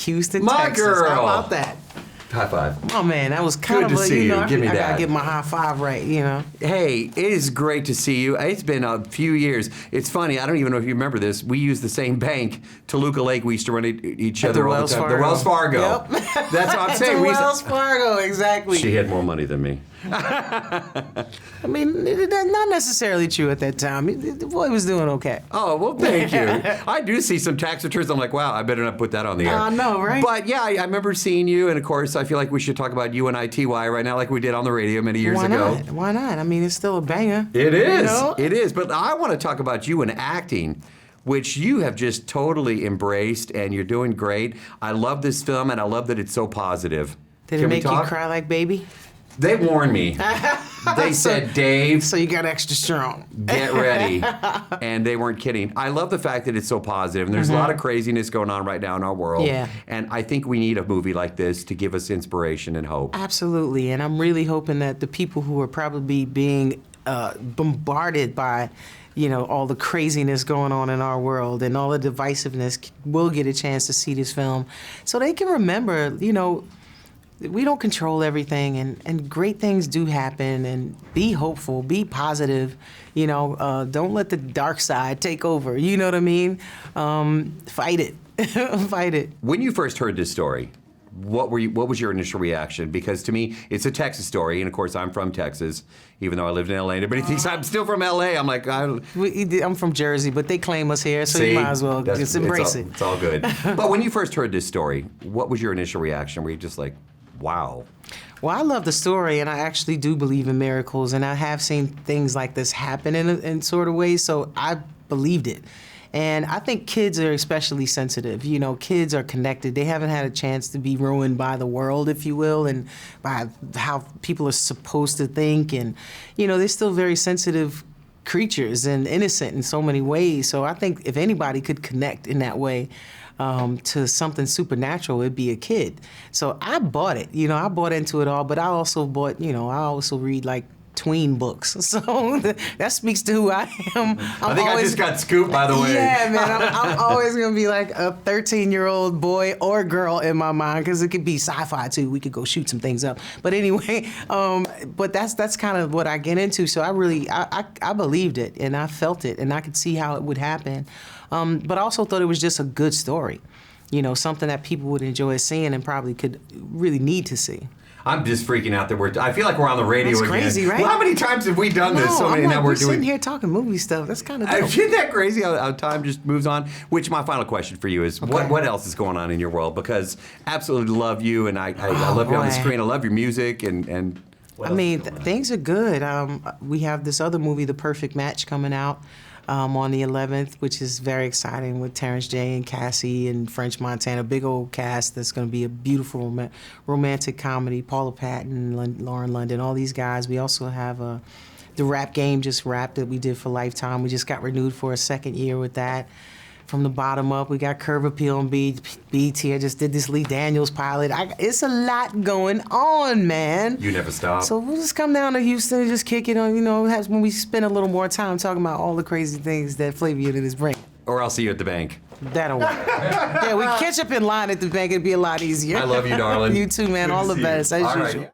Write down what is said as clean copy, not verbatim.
Houston, My Texas. girl. How about that? High five. Oh man, that was kind Good of to a, see you know, you. Give me I that. gotta get my high five right, you know. Hey, it is great to see you. It's been a few years. It's funny, I don't even know if you remember this. We used the same bank, Toluca Lake. We used to run each other all the time. The Wells Fargo. Yep. That's what I'm saying. The Wells Fargo, exactly. She had more money than me. I mean, not necessarily true at that time. The boy was doing okay. Oh, well, thank you. I do see some tax returns. I'm like, wow, I better not put that on the air. I know, right? But yeah, I remember seeing you, and of course, I feel like we should talk about UNITY right now, like we did on the radio many years ago. Why not? I mean, it's still a banger. It is. You know? It is. But I want to talk about you and acting, which you have just totally embraced, and you're doing great. I love this film, and I love that it's so positive. Did it make you cry like baby? They warned me. They said, Dave, so you got extra strong. Get ready. And they weren't kidding. I love the fact that it's so positive. And there's a lot of craziness going on right now in our world. Yeah. And I think we need a movie like this to give us inspiration and hope. Absolutely. And I'm really hoping that the people who are probably being bombarded by, you know, all the craziness going on in our world and all the divisiveness will get a chance to see this film so they can remember, you know, we don't control everything, and great things do happen, and be hopeful, be positive, you know, don't let the dark side take over, you know what I mean? Fight it, fight it. When you first heard this story, what was your initial reaction? Because to me, it's a Texas story, and of course, I'm from Texas, even though I lived in LA. Everybody thinks I'm still from LA. I'm like, I'm from Jersey, but they claim us here, so see, you might as well just embrace it. It's all good. But when you first heard this story, what was your initial reaction? Were you just like, wow? Well, I love the story, and I actually do believe in miracles, and I have seen things like this happen in sort of ways, so I believed it. And I think kids are especially sensitive. You know, kids are connected. They haven't had a chance to be ruined by the world, if you will, and by how people are supposed to think. And, you know, they're still very sensitive creatures and innocent in so many ways. So I think if anybody could connect in that way to something supernatural, it'd be a kid. So I bought it. You know, I bought into it all, but I also bought, you know, I also read like tween books. So that speaks to who I am. I think I just got scooped, by the way. Yeah, man. I'm always going to be like a 13-year-old boy or girl in my mind, because it could be sci-fi too. We could go shoot some things up. But anyway, but that's kind of what I get into. So I believed it, and I felt it, and I could see how it would happen. But I also thought it was just a good story. You know, something that people would enjoy seeing and probably could really need to see. I'm just freaking out that I feel like we're on the radio again. That's crazy, right? Well, how many times have we done this? So many I'm like, now we're doing. sitting here talking movie stuff. That's kind of dope. Isn't that crazy how time just moves on? Which my final question for you is, what else is going on in your world? Because absolutely love you, and I love you on the screen. I love your music, and I mean, things are good. We have this other movie, The Perfect Match, coming out on the 11th, which is very exciting, with Terrence J and Cassie and French Montana. Big old cast. That's going to be a beautiful romantic comedy. Paula Patton, Lauren London, all these guys. We also have the Rap Game just wrapped that we did for Lifetime. We just got renewed for a second year with that. From the bottom up, we got Curve Appeal on BET. I just did this Lee Daniels pilot. It's a lot going on, man. You never stop. So we'll just come down to Houston and just kick it on, you know, when we spend a little more time talking about all the crazy things that Flavor Unit is bringing. Or I'll see you at the bank. That'll work. Yeah, we catch up in line at the bank. It'd be a lot easier. I love you, darling. You too, man. All the best, as usual.